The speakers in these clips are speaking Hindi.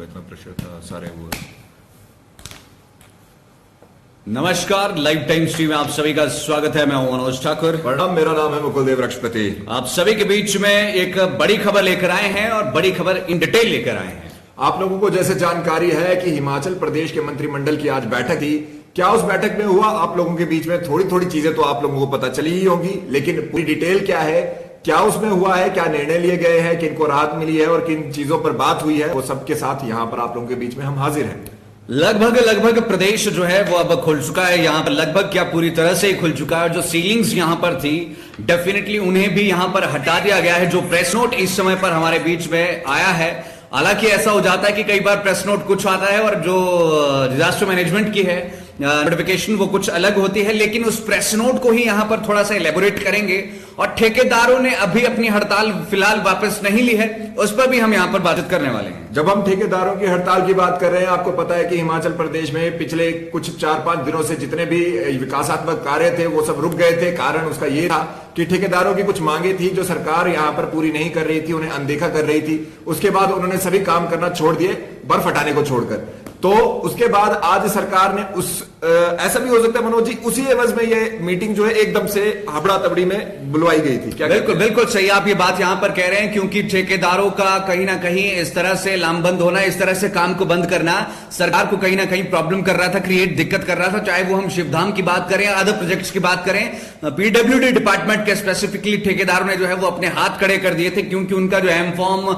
का इतना प्रेशर था, सारे वो। नमस्कार, लाइव टाइम स्ट्रीम में आप सभी का स्वागत है। मैं हूं मनोज ठाकुर। प्रणाम, मेरा नाम है मुकुल देव रक्षपति। आप सभी के बीच में एक बड़ी खबर लेकर आए हैं और बड़ी खबर इन डिटेल लेकर आए हैं। आप लोगों को जैसे जानकारी है कि हिमाचल प्रदेश के मंत्रिमंडल की आज बैठक थी। क्या उस बैठक में हुआ, आप लोगों के बीच में थोड़ी थोड़ी चीजें तो आप लोगों को पता चली ही होगी, लेकिन पूरी डिटेल क्या है, क्या उसमें हुआ है, क्या निर्णय लिए गए हैं, किनको राहत मिली है और किन चीजों पर बात हुई है, वो सबके साथ यहाँ पर आप लोगों के बीच में हम हाजिर हैं। लगभग प्रदेश जो है वो अब खुल चुका है। यहाँ पर लगभग क्या पूरी तरह से ही खुल चुका है। जो सीलिंग्स यहाँ पर थी डेफिनेटली उन्हें भी यहाँ पर हटा दिया गया है। जो प्रेस नोट इस समय पर हमारे बीच में आया है, हालांकि ऐसा हो जाता है कि कई बार प्रेस नोट कुछ आता है और जो डिजास्टर मैनेजमेंट की है नोटिफिकेशन वो कुछ अलग होती है, लेकिन उस प्रेस नोट को ही यहां पर थोड़ा सा एलेबोरेट करेंगे। और ठेकेदारों ने अभी अपनी हड़ताल फिलहाल वापस नहीं ली है, उस पर भी हम यहां पर बातचीत करने वाले हैं। जब हम ठेकेदारों की हड़ताल की बात कर रहे हैं, आपको पता है कि हिमाचल प्रदेश में पिछले कुछ 4-5 दिनों से जितने भी विकासात्मक कार्य थे वो सब रुक गए थे। कारण उसका ये था कि ठेकेदारों की कुछ मांगे थी जो सरकार यहाँ पर पूरी नहीं कर रही थी, उन्हें अनदेखा कर रही थी। उसके बाद उन्होंने सभी काम करना छोड़ दिए, बर्फ हटाने को छोड़कर। तो उसके बाद आज सरकार ने ऐसा भी हो सकता है मनोज जी, उसी एवज में ये मीटिंग जो है एकदम से हबड़ा तबड़ी में बुलवाई गई थी। क्या बिल्कुल सही आप ये बात यहां पर कह रहे हैं, क्योंकि ठेकेदारों का कहीं ना कहीं इस तरह से लामबंद होना, इस तरह से काम को बंद करना सरकार को कहीं ना कहीं प्रॉब्लम कर रहा था, क्रिएट दिक्कत कर रहा था। चाहे वो हम शिवधाम की बात करें, अदर प्रोजेक्ट्स की बात करें, पीडब्ल्यूडी डिपार्टमेंट के स्पेसिफिकली ठेकेदारों ने जो है वो अपने हाथ खड़े कर दिए थे, क्योंकि उनका जो एम फॉर्म,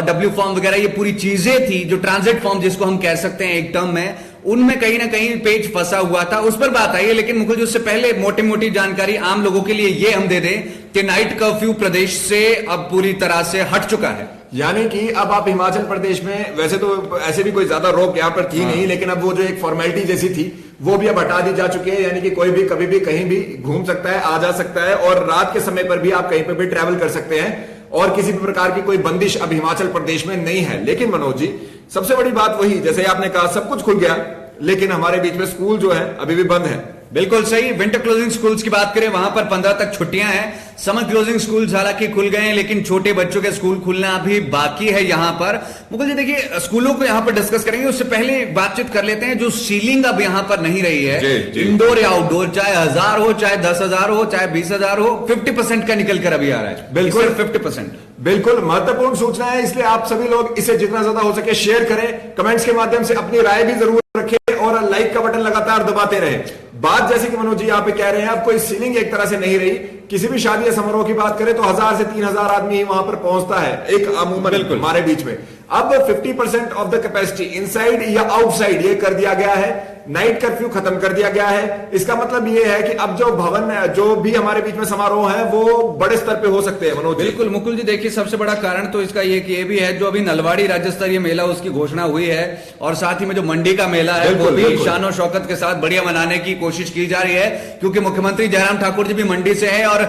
डब्ल्यू फॉर्म वगैरह ये पूरी चीजें थी, जो ट्रांजिट फॉर्म जिसको हम कह सकते हैं एक टर्म में, उनमें कहीं ना कहीं पेज फंसा हुआ था। उस पर बात आई है, लेकिन मुकुल जी उससे पहले मोटी मोटी जानकारी आम लोगों के लिए ये हम दे दें कि नाइट कर्फ्यू प्रदेश से अब पूरी तरह से हट चुका है। यानी कि अब आप हिमाचल प्रदेश में, वैसे तो ऐसे भी कोई ज्यादा रोक यहाँ पर थी नहीं, लेकिन अब वो जो एक फॉर्मेलिटी जैसी थी वो भी अब हटा दी जा चुकी है। यानी कि कोई भी कभी भी कहीं भी घूम सकता है, आ जा सकता है, और रात के समय पर भी आप कहीं पर भी ट्रैवल कर सकते हैं और किसी भी प्रकार की कोई बंदिश अब हिमाचल प्रदेश में नहीं है। लेकिन मनोज जी, सबसे बड़ी बात वही, जैसे आपने कहा सब कुछ खुल गया, लेकिन हमारे बीच में स्कूल जो है अभी भी बंद है। बिल्कुल सही। विंटर क्लोजिंग स्कूल्स की बात करें, वहां पर 15 तक छुट्टियां हैं। समर क्लोजिंग स्कूल्स हालांकि खुल गए हैं, लेकिन छोटे बच्चों के स्कूल खुलना अभी बाकी है यहाँ पर। मुकुल जी देखिए, स्कूलों को यहाँ पर डिस्कस करेंगे, उससे पहले बातचीत कर लेते हैं। जो सीलिंग अब यहाँ पर नहीं रही है, इंडोर या आउटडोर, चाहे 1000 हो, चाहे 10,000 हो, चाहे 20,000 हो, 50% का निकल कर अभी आ रहा है। बिल्कुल 50%। बिल्कुल महत्वपूर्ण सूचना है, इसलिए आप सभी लोग इसे जितना ज्यादा हो सके शेयर करें, कमेंट्स के माध्यम से अपनी राय भी जरूर रखें और लाइक का बटन लगातार दबाते रहें। बात जैसे कि मनोज जी यहाँ पे कह रहे हैं, अब कोई सीलिंग एक तरह से नहीं रही। किसी भी शादी या समारोह की बात करें तो 1000 से 3000 आदमी वहां पर पहुंचता है एक अमूमन हमारे बीच में। अब 50% ऑफ द कैपेसिटी इनसाइड या आउटसाइड ये कर दिया गया है। नाइट कर्फ्यू खत्म कर दिया गया है। इसका मतलब ये है कि अब जो भवन, जो भी हमारे बीच में समारोह है, वो बड़े स्तर पे हो सकते हैं। मनोज बिल्कुल मुकुल जी देखिए, सबसे बड़ा कारण तो इसका ये भी है, जो अभी नलवाड़ी राज्य स्तरीय मेला उसकी घोषणा हुई है, और साथ ही में जो मंडी का मेला है वो भी शान और शौकत के साथ बढ़िया मनाने की कोशिश की जा रही है, क्योंकि मुख्यमंत्री जयराम ठाकुर जी भी मंडी से हैं और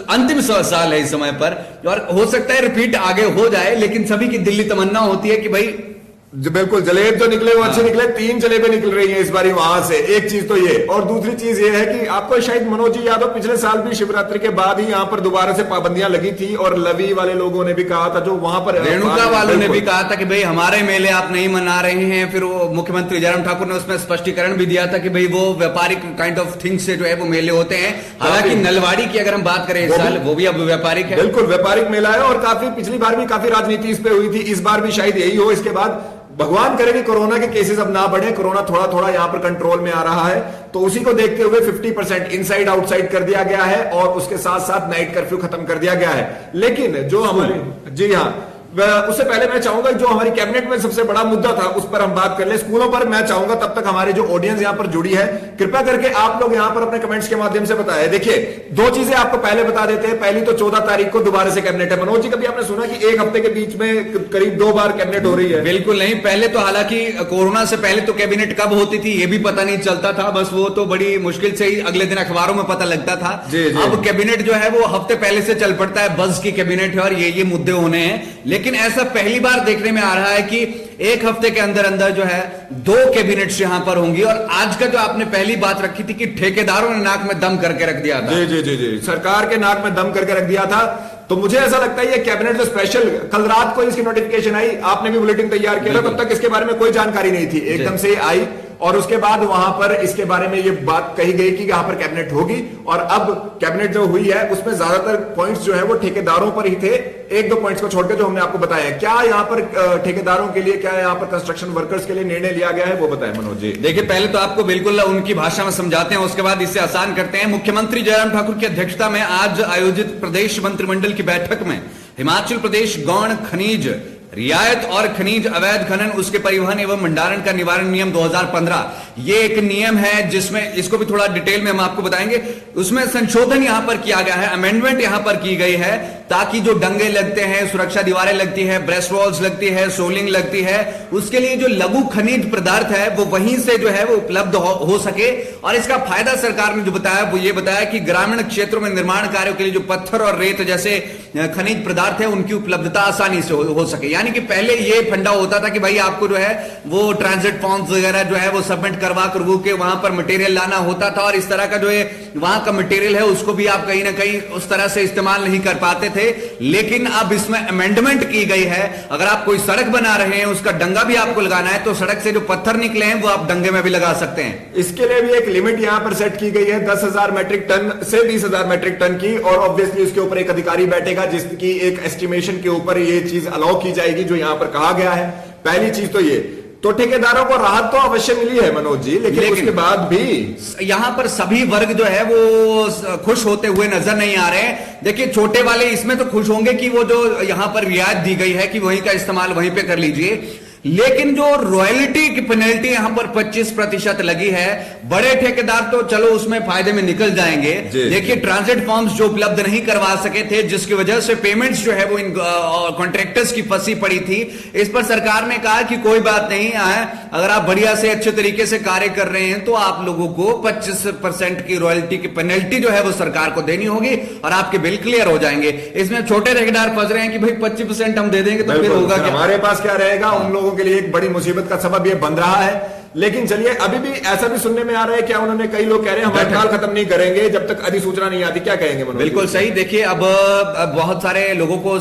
अंतिम साल है इस समय पर, और हो सकता है रिपीट आगे हो जाए, लेकिन सभी की दिल्ली तमन्ना होती है कि भाई बिल्कुल जलेब जो निकले वो अच्छे निकले। 3 जलेबे निकल रही हैं इस बारी वहां से। एक चीज तो ये, और दूसरी चीज ये है कि आपको शायद मनोज जी याद हो, पिछले साल भी शिवरात्रि के बाद ही यहाँ पर दोबारा से पाबंदियां लगी थी, और लवी वाले लोगों ने भी कहा था, जो वहां पर रेणुका वालों ने भी कहा था कि भाई हमारे मेले आप नहीं मना रहे हैं। फिर वो मुख्यमंत्री जयराम ठाकुर ने उसमें स्पष्टीकरण भी दिया था कि भाई वो व्यापारिक काइंड ऑफ थिंग से जो है वो मेले होते हैं। हालांकि नलवाड़ी की अगर हम बात करें इस साल, वो भी अब व्यापारिक है। बिल्कुल व्यापारिक मेला है, और काफी पिछली बार भी काफी राजनीति इस पे हुई थी, इस बार भी शायद यही हो। इसके बाद भगवान करे कि कोरोना के केसेस अब ना बढ़े, कोरोना थोड़ा थोड़ा यहाँ पर कंट्रोल में आ रहा है, तो उसी को देखते हुए 50% इनसाइड आउटसाइड कर दिया गया है, और उसके साथ साथ नाइट कर्फ्यू खत्म कर दिया गया है। लेकिन जो हमारे, जी हाँ, उससे पहले मैं चाहूंगा जो हमारी कैबिनेट में सबसे बड़ा मुद्दा था उस पर हम बात कर ले। स्कूलों पर मैं चाहूंगा तब तक हमारे जो ऑडियंस यहां पर जुड़ी है, कृपया करके आप लोग यहां पर अपने कमेंट्स के माध्यम से बताएं। देखिए, 2 चीजें आपको पहले बता देते हैं। पहली तो 14 तारीख को दोबारा से कैबिनेट है। मनोज जी, कभी आपने सुना कि एक हफ्ते के बीच में करीब 2 बार कैबिनेट हो रही है? बिल्कुल नहीं। पहले तो हालांकि कोरोना से पहले तो कैबिनेट कब होती थी ये भी पता नहीं चलता था, बस वो तो बड़ी मुश्किल से ही अगले दिन अखबारों में पता लगता था। अब कैबिनेट जो है वो हफ्ते पहले से चल पड़ता है, बस की कैबिनेट है और ये मुद्दे होने हैं। लेकिन ऐसा पहली बार देखने में आ रहा है कि एक हफ्ते के अंदर अंदर जो है 2 कैबिनेट्स यहां पर होंगी। और आज का जो आपने पहली बात रखी थी कि ठेकेदारों ने नाक में दम करके रख दिया था। जी, सरकार के नाक में दम करके रख दिया था। तो मुझे ऐसा लगता है ये कैबिनेट जो स्पेशल कल रात को इसकी नोटिफिकेशन आई, आपने भी बुलेटिन तैयार किया था, तब तक इसके बारे में कोई जानकारी नहीं थी, एकदम से आई और उसके बाद वहां पर इसके बारे में ये बात कही गई कि यहां पर कैबिनेट होगी। और अब कैबिनेट जो हुई है उसमें ज्यादातर पॉइंट्स जो है वो ठेकेदारों पर ही थे, एक दो पॉइंट्स को छोड़कर जो हमने आपको बताया। क्या यहां पर ठेकेदारों के लिए, क्या यहां पर कंस्ट्रक्शन वर्कर्स के लिए निर्णय लिया गया है, वो बताएं मनोज जी। देखिए, पहले तो आपको बिल्कुल उनकी भाषा में समझाते हैं, उसके बाद इसे आसान करते हैं। मुख्यमंत्री जयराम ठाकुर की अध्यक्षता में आज आयोजित प्रदेश मंत्रिमंडल की बैठक में हिमाचल प्रदेश गौण खनिज रियायत और खनिज अवैध खनन, उसके परिवहन एवं भंडारण का निवारण नियम 2015, ये एक नियम है जिसमें, इसको भी थोड़ा डिटेल में हम आपको बताएंगे, उसमें संशोधन यहां पर किया गया है, अमेंडमेंट यहां पर की गई है, ताकि जो डंगे लगते हैं, सुरक्षा दीवारें लगती है, ब्रेस्ट वॉल्स लगती है, सोलिंग लगती है, उसके लिए जो लघु खनिज पदार्थ है वो वहीं से जो है वो उपलब्ध हो सके। और इसका फायदा सरकार ने जो बताया वो ये बताया कि ग्रामीण क्षेत्रों में निर्माण कार्यों के लिए जो पत्थर और रेत जैसे खनिज पदार्थ है उनकी उपलब्धता आसानी से हो सके। यानी कि पहले ये फंडा होता था कि भाई आपको जो है वो ट्रांजिट फॉर्म्स वगैरह जो है वो सबमिट करवा के वहां पर मटेरियल लाना होता था, और इस तरह का जो है वहां का मटेरियल है उसको भी आप कहीं ना कहीं उस तरह से इस्तेमाल नहीं कर पाते थे। लेकिन अब इसमें अमेंडमेंट की गई है, अगर आप कोई सड़क बना रहे हैं उसका डंगा भी आपको लगाना है तो सड़क से जो पत्थर निकले हैं वो आप डंगे में भी लगा सकते हैं। इसके लिए भी एक लिमिट यहां पर सेट की गई है 10,000 मैट्रिक टन से 20,000 मैट्रिक टन की, और ऑब्वियसली उसके ऊपर एक अधिकारी बैठेगा जिसकी एक एस्टिमेशन के ऊपर ये चीज अलाउ की जाएगी जो यहां पर कहा गया है। पहली चीज तो ये, तो ठेकेदारों को राहत तो अवश्य मिली है मनोज जी, लेकिन उसके बाद भी यहां पर सभी वर्ग जो है वो खुश होते हुए नजर नहीं आ रहे हैं। देखिए, छोटे वाले इसमें तो खुश होंगे कि वो जो यहां पर रियायत दी गई है कि वहीं का इस्तेमाल वहीं पे कर लीजिए, लेकिन जो रॉयल्टी की पेनल्टी यहां पर 25% लगी है, बड़े ठेकेदार तो चलो उसमें फायदे में निकल जाएंगे। देखिए, ट्रांजिट फॉर्म्स जो उपलब्ध नहीं करवा सके थे, जिसकी वजह से पेमेंट्स जो है वो इन कॉन्ट्रैक्टर्स की फंसी पड़ी थी, इस पर सरकार ने कहा कि कोई बात नहीं है, अगर आप बढ़िया से अच्छे तरीके से कार्य कर रहे हैं तो आप लोगों को 25% की रॉयल्टी की पेनल्टी जो है वो सरकार को देनी होगी और आपके बिल क्लियर हो जाएंगे। इसमें छोटे ठेकेदार फंस रहे हैं कि भाई 25% हम दे देंगे तो फिर होगा क्या, हमारे पास क्या रहेगा। उन लोगों के लिए एक बड़ी मुसीबत का सबब ये बन रहा है। लेकिन चलिए, अभी भी ऐसा भी सुनने में आ रहा है, क्या उन्होंने, कई लोग कह रहे हैं हम हड़ताल खत्म नहीं करेंगे जब तक अधिसूचना नहीं आती, क्या कहेंगे मनोज? बिल्कुल सही। देखिए, अब बहुत सारे लोगों को,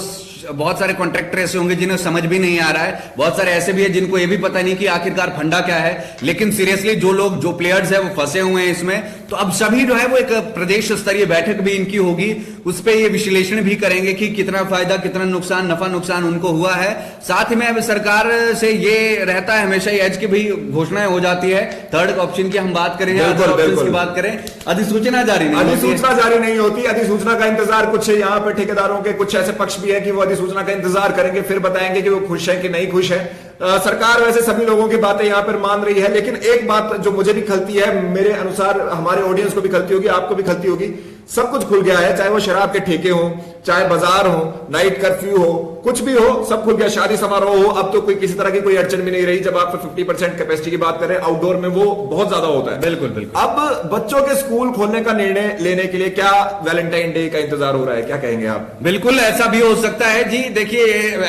बहुत सारे कॉन्ट्रैक्टर ऐसे होंगे जिन्हें समझ भी नहीं आ रहा है, बहुत सारे ऐसे भी है जिनको ये भी पता नहीं कि आखिरकार फंडा क्या है। लेकिन सीरियसली जो लोग, जो प्लेयर्स है वो फंसे हुए हैं इसमें, तो अब सभी जो है वो एक प्रदेश स्तरीय बैठक भी इनकी होगी, उस पर ये विश्लेषण भी करेंगे कि कितना फायदा, कितना नुकसान, नफा नुकसान उनको हुआ है। साथ ही में अब सरकार से ये रहता है हमेशा ही एज की भी घोषणाएं हो जाती है, थर्ड ऑप्शन की हम बात करें, की बात करें, अधिसूचना जारी नहीं, अधिसूचना जारी नहीं होती। अधिसूचना का इंतजार कुछ यहाँ पे ठेकेदारों के कुछ ऐसे पक्ष भी है कि वो अधिसूचना का इंतजार करेंगे, फिर बताएंगे कि वो खुश है कि नहीं खुश है। सरकार वैसे सभी लोगों की बातें यहां पर मान रही है, लेकिन एक बात जो मुझे भी खलती है, मेरे अनुसार हमारे ऑडियंस को भी खलती होगी, आपको भी खलती होगी, सब कुछ खुल गया है, चाहे वो शराब के ठेके हो, चाहे बाजार हो, नाइट कर्फ्यू हो, कुछ भी हो, सब खुल गया, शादी समारोह हो, अब तो कोई किसी तरह की कोई अड़चन भी नहीं रही। जब आप 50% कैपेसिटी की बात करें आउटडोर में, वो बहुत ज्यादा होता है। बिल्कुल बिल्कुल। अब बच्चों के स्कूल खोलने का निर्णय लेने के लिए क्या वैलेंटाइन डे का इंतजार हो रहा है, क्या कहेंगे आप? बिल्कुल ऐसा भी हो सकता है जी। देखिए,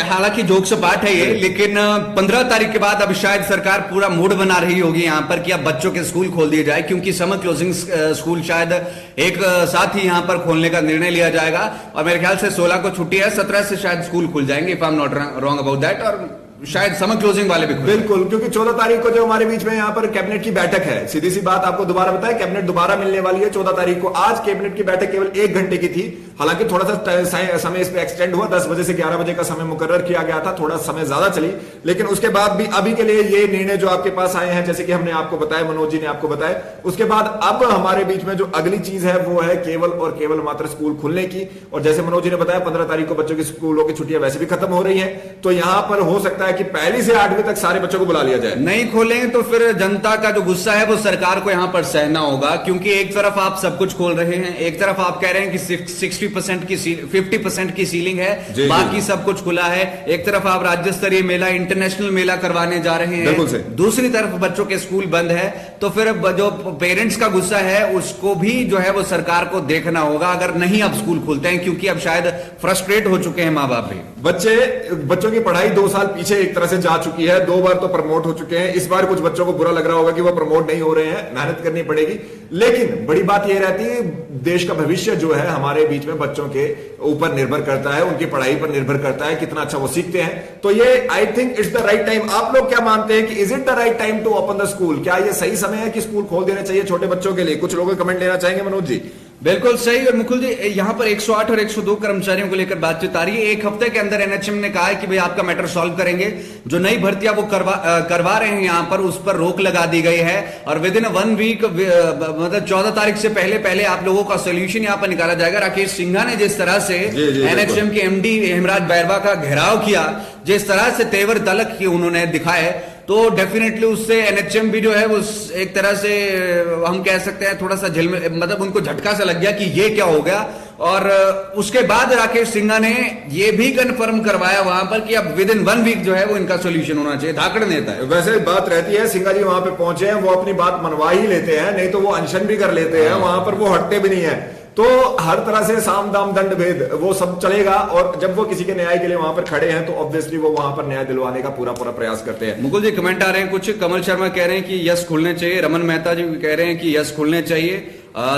हालांकि जोक से पाठ है ये, लेकिन 15 तारीख के बाद अब शायद सरकार पूरा मूड बना रही होगी यहां पर कि अब बच्चों के स्कूल खोल दिए जाए, क्योंकि समर क्लोजिंग स्कूल शायद एक साथ ही यहां पर खोलने का निर्णय लिया जाएगा। और मेरे ख्याल से 16 को छुट्टी है, 17 से शायद स्कूल खुल जाएंगे, if I am not wrong about that, और शायद समर क्लोजिंग वाले भी खुल। बिल्कुल, क्योंकि 14 तारीख को जो हमारे बीच में यहाँ पर कैबिनेट की बैठक है, सीधी सी बात आपको दोबारा बताएं, कैबिनेट दोबारा मिलने वाली है 14 तारीख को। आज कैबिनेट की बैठक केवल 1 घंटे की थी, हालांकि थोड़ा सा समय इस पे एक्सटेंड हुआ, 10 बजे से 11 बजे का समय मुकर्रर किया गया था, थोड़ा समय ज्यादा चली, लेकिन उसके बाद भी अभी के लिए ये निर्णय जो आपके पास आए हैं, जैसे कि हमने आपको बताया, मनोज जी ने आपको बताया, उसके बाद अब हमारे बीच में जो अगली चीज है वो है केवल और केवल मात्र स्कूल खुलने की। और जैसे मनोज जी ने बताया, 15 तारीख को बच्चों की स्कूलों की छुट्टियां वैसे भी खत्म हो रही है, तो यहां पर हो सकता है कि पहली से 8वीं तक सारे बच्चों को बुला लिया जाए। नहीं खोलेंगे तो फिर जनता का जो गुस्सा है वो सरकार को यहां पर सहना होगा, क्योंकि एक तरफ आप सब कुछ खोल रहे हैं, एक तरफ आप कह रहे हैं कि 60% की 50% की सीलिंग है, बाकी सब कुछ खुला है। एक तरफ आप राज्य स्तरीय मेला, इंटरनेशनल मेला करवाने जा रहे हैं, दूसरी तरफ बच्चों के स्कूल बंद है, तो फिर जो पेरेंट्स का गुस्सा है उसको भी जो है वो सरकार को देखना होगा, अगर नहीं अब स्कूल खुलते हैं, क्योंकि अब शायद फ्रस्ट्रेट हो चुके हैं माँ बाप भी। बच्चों की पढ़ाई 2 साल पीछे पीछे एक तरह से जा चुकी है, 2 बार तो प्रमोट हो चुके हैं। इस बार कुछ बच्चों को बुरा लग रहा होगा कि वो प्रमोट नहीं हो रहे हैं, मेहनत करनी पड़ेगी। लेकिन बड़ी बात यह रहती है, देश का भविष्य जो है हमारे बीच में बच्चों के ऊपर निर्भर करता है, उनकी पढ़ाई पर निर्भर करता है, कितना अच्छा वो सीखते हैं। तो ये I think it's the right time. आप लोग क्या मानते हैं कि is it the right time to open the school? क्या ये सही समय है कि स्कूल खोल देना चाहिए छोटे बच्चों के लिए? कुछ लोग कमेंट लेना चाहेंगे मनोज जी। बिल्कुल सही। और मुकुल जी, यहाँ पर 108 और 102 कर्मचारियों को लेकर बातचीत आ रही है। एक हफ्ते के अंदर एनएचएम ने कहा है कि भाई आपका मैटर सॉल्व करेंगे। जो नई भर्तियां वो करवा रहे हैं यहाँ पर, उस पर रोक लगा दी गई है और विद इन 1 वीक, मतलब 14 तारीख से पहले आप लोगों का सोल्यूशन यहाँ पर निकाला जाएगा। राकेश सिंघा ने जिस तरह से एनएचएम के एमडी हेमराज बैरवा का घेराव किया, जिस तरह से तेवर तलक उन्होंने दिखाए, तो डेफिनेटली उससे एनएचएम भी जो है वो एक तरह से हम कह सकते हैं थोड़ा सा मतलब उनको झटका सा लग गया कि ये क्या हो गया। और उसके बाद राकेश सिंघा ने ये भी कंफर्म करवाया वहां पर कि अब विद इन 1 वीक जो है वो इनका सोल्यूशन होना चाहिए। धाकड़ नेता है। वैसे बात रहती है, सिंघा जी वहां पे पहुंचे हैं, वो अपनी बात मनवा ही लेते हैं, नहीं तो वो अनशन भी कर लेते हैं, वहां पर वो हटते भी नहीं है। तो हर तरह से साम दाम दंड भेद वो सब चलेगा, और जब वो किसी के न्याय के लिए वहां पर खड़े हैं तो ऑब्वियसली वो वहां पर न्याय दिलवाने का पूरा प्रयास करते हैं। मुकुल जी, कमेंट आ रहे हैं कुछ। कमल शर्मा कह रहे हैं कि यस खुलने चाहिए। रमन मेहता जी कह रहे हैं कि यस खुलने चाहिए।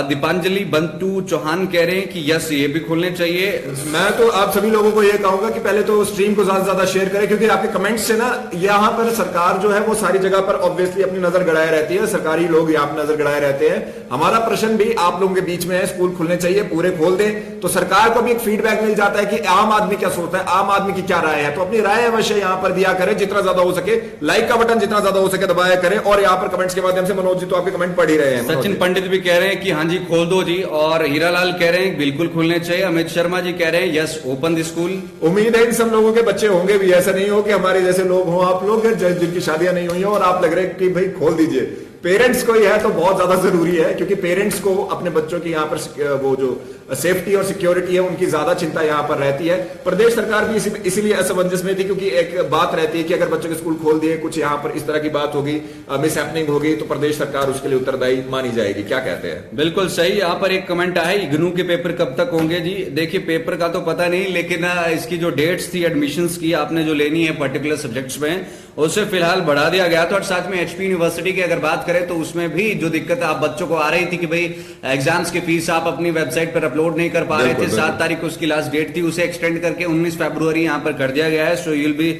दीपांजलि बंटू चौहान कह रहे हैं कि यस ये भी खुलने चाहिए। मैं तो आप सभी लोगों को ये कहूंगा कि पहले तो स्ट्रीम को ज्यादा से ज्यादा शेयर करें, क्योंकि आपके कमेंट्स से ना यहाँ पर सरकार जो है वो सारी जगह पर ऑब्वियसली अपनी नजर गड़ाए रहती है, सरकारी लोग यहाँ पर नजर गड़ाए रहते हैं। हमारा प्रश्न भी आप लोगों के बीच में है, स्कूल खुलने चाहिए, पूरे खोल दें, तो सरकार को भी एक फीडबैक मिल जाता है कि आम आदमी क्या सोचता है, आम आदमी की क्या राय है। तो अपनी राय अवश्य यहाँ पर दिया करें, जितना ज्यादा हो सके लाइक का बटन जितना ज्यादा हो सके दबाया करें। और यहाँ पर कमेंट्स के माध्यम से मनोज जी तो आपके कमेंट पढ़ ही रहे हैं। सचिन पंडित भी कह रहे हैं कि हाँ जी खोल दो जी, और हीरालाल कह रहे हैं बिल्कुल खुलने चाहिए। अमित शर्मा जी कह रहे हैं यस ओपन द स्कूल। उम्मीद है इन सब लोगों के बच्चे होंगे भी, ऐसा नहीं हो कि हमारे जैसे लोग हो आप लोग जिनकी शादियां नहीं हुई हो और आप लग रहे कि भाई खोल दीजिए। पेरेंट्स को यह है तो बहुत ज्यादा जरूरी है, क्योंकि पेरेंट्स को अपने बच्चों की यहाँ पर वो जो सेफ्टी और सिक्योरिटी है उनकी ज्यादा चिंता यहाँ पर रहती है। प्रदेश सरकार भी इसीलिए असमंजस में थी, क्योंकि एक बात रहती है कि अगर बच्चों के स्कूल खोल दिए, कुछ यहाँ पर इस तरह की बात होगी, मिसहैपनिंग होगी, तो प्रदेश सरकार उसके लिए उत्तरदायी मानी जाएगी। क्या कहते हैं? बिल्कुल सही। यहाँ पर एक कमेंट आया, इग्नू के पेपर कब तक होंगे जी? देखिए पेपर का तो पता नहीं, लेकिन इसकी जो डेट्स थी एडमिशंस की आपने जो लेनी है पर्टिकुलर सब्जेक्ट्स में, उसे फिलहाल बढ़ा दिया गया था। और साथ में एचपी यूनिवर्सिटी की अगर बात करें तो उसमें भी जो दिक्कत आप बच्चों को आ रही थी कि भाई एग्जाम्स की फीस आप अपनी वेबसाइट पर अपलोड नहीं कर पा रहे थे, 7 तारीख को उसकी लास्ट डेट थी, उसे एक्सटेंड करके 19 फरवरी यहां पर कर दिया गया है। So you will be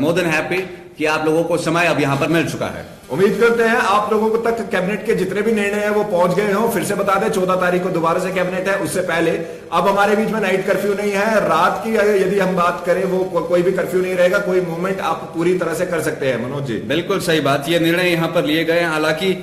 more than happy कि आप लोगों को समय अब यहां पर मिल चुका है। उम्मीद करते हैं आप लोगों को तक कैबिनेट के जितने भी निर्णय हैं वो पहुंच गए हों। फिर से बता दें 14 तारीख को दोबारा से कैबिनेट है, उससे पहले अब हमारे बीच में नाइट कर्फ्यू नहीं है। रात की यदि हम बात करें वो कोई भी कर्फ्यू नहीं रहेगा, कोई मूवमेंट आप पूरी तरह से कर सकते हैं। मनोज जी बिल्कुल सही बात, ये निर्णय यहाँ पर लिए गए। हालांकि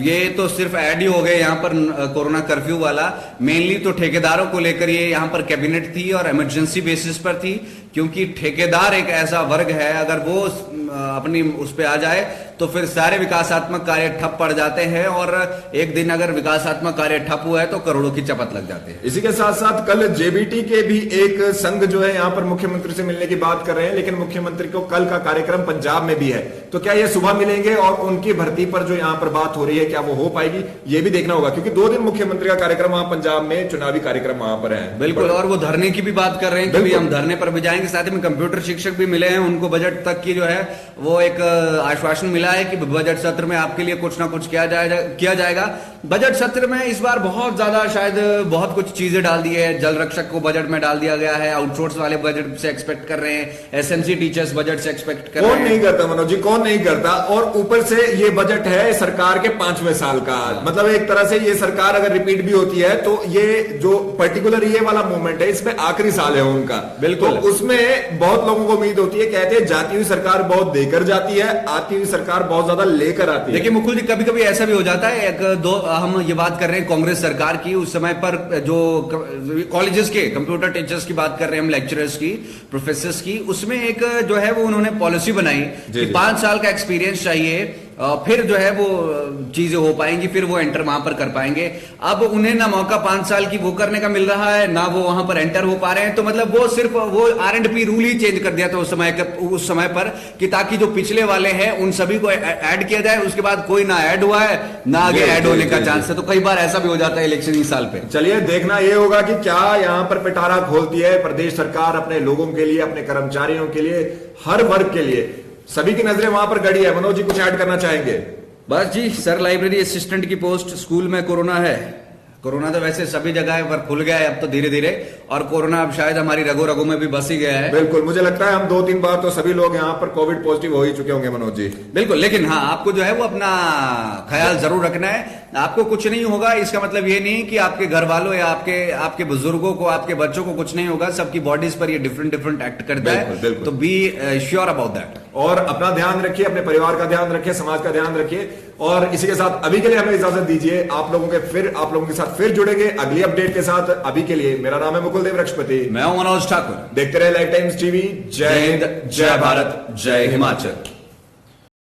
ये तो सिर्फ ऐड ही हो गए यहाँ पर कोरोना कर्फ्यू वाला, मेनली तो ठेकेदारों को लेकर ये यहाँ पर कैबिनेट थी और इमरजेंसी बेसिस पर थी, क्योंकि ठेकेदार एक ऐसा वर्ग है अगर वो अपनी उस पे आ जाए तो फिर सारे विकासात्मक कार्य ठप पड़ जाते हैं, और एक दिन अगर विकासात्मक कार्य ठप हुआ है तो करोड़ों की चपत लग जाती है। इसी के साथ साथ कल जेबीटी के भी एक संघ जो है यहाँ पर मुख्यमंत्री से मिलने की बात कर रहे हैं, लेकिन मुख्यमंत्री को कल का कार्यक्रम पंजाब में भी है, तो क्या ये सुबह मिलेंगे और उनकी भर्ती पर जो यहाँ पर बात हो रही है क्या वो हो पाएगी, ये भी देखना होगा, क्योंकि 2 दिन मुख्यमंत्री का कार्यक्रम वहां पंजाब में, चुनावी कार्यक्रम वहां पर है। बिल्कुल, और वो धरने की भी बात कर रहे हैं कि हम धरने पर भी जाएंगे। साथ में कंप्यूटर शिक्षक भी मिले हैं, उनको बजट तक की जो है वो एक आश्वासन मिला है कि बजट सत्र में आपके लिए कुछ ना कुछ किया जाएगा। बजट सत्र में इस बार बहुत ज्यादा शायद बहुत कुछ चीजें डाल दी है। जल रक्षक को बजट में डाल दिया गया है, आउटसोर्स वाले बजट से एक्सपेक्ट कर रहे हैं, एसएमसी टीचर्स बजट से एक्सपेक्ट कर रहे हैं। कौन नहीं करता मनोज जी, कौन नहीं करता। और ऊपर से ये बजट है सरकार के 5वें साल का, मतलब एक तरह से ये सरकार अगर रिपीट भी होती है तो ये जो पर्टिकुलर ये वाला मूवमेंट है इसमें आखिरी साल है उनका। बिल्कुल, तो उसमें बहुत लोगों को उम्मीद होती है, कहते हैं जाती हुई सरकार बहुत देकर जाती है, आती हुई सरकार बहुत ज्यादा लेकर आती है। देखिए मुकुल जी, कभी कभी ऐसा भी हो जाता है, एक दो हम ये बात कर रहे हैं कांग्रेस सरकार की, उस समय पर जो कॉलेजेस के कंप्यूटर टीचर्स की बात कर रहे हैं हम, लेक्चरर्स की, प्रोफेसर्स की, उसमें एक जो है वो उन्होंने पॉलिसी बनाई कि 5 साल का एक्सपीरियंस चाहिए फिर जो है वो चीजें हो पाएंगी, फिर वो एंटर वहां पर कर पाएंगे। अब उन्हें ना मौका 5 साल की वो करने का मिल रहा है, ना वो वहां पर एंटर हो पा रहे हैं। तो मतलब वो सिर्फ वो R&P रूल ही चेंज कर दिया था उस समय पर, कि ताकि जो पिछले वाले हैं उन सभी को ऐड किया जाए। उसके बाद कोई ना ऐड हुआ है ना आगे ऐड होने का चांस है। तो कई बार ऐसा भी हो जाता है इलेक्शन ही साल पे। चलिए देखना ये होगा कि क्या यहां पर पिटारा खोलती है प्रदेश सरकार अपने लोगों के लिए, अपने कर्मचारियों के लिए, हर वर्ग के लिए। सभी की नजरें वहां पर गड़ी है। मनोज जी कुछ ऐड करना चाहेंगे? बस जी सर, लाइब्रेरी असिस्टेंट की पोस्ट, स्कूल में कोरोना है। कोरोना तो वैसे सभी जगह पर खुल गया है अब तो धीरे धीरे, और कोरोना अब शायद हमारी रगो रगों में भी बस ही गया है। बिल्कुल, मुझे लगता है हम 2-3 बार तो सभी लोग यहाँ पर कोविड पॉजिटिव हो ही चुके होंगे मनोज जी। बिल्कुल, लेकिन हाँ आपको जो है वो अपना ख्याल जरूर रखना है। आपको कुछ नहीं होगा इसका मतलब ये नहीं कि आपके घर वालों या आपके बुजुर्गों को, आपके बच्चों को कुछ नहीं होगा। सबकी बॉडीज पर ये डिफरेंट एक्ट करता है, तो बी श्योर अबाउट दैट। और अपना ध्यान रखिए, अपने परिवार का ध्यान रखिए, समाज का ध्यान रखिए। और इसी के साथ अभी के लिए हमें इजाजत दीजिए। आप लोगों के साथ फिर जुड़ेंगे अगली अपडेट के साथ। अभी के लिए मेरा नाम है मुकुल देव रक्षपति, मैं हूं मनोज ठाकुर। देखते रहे लाइफ टाइम्स टीवी। जय हिंद, जय भारत, जय हिमाचल।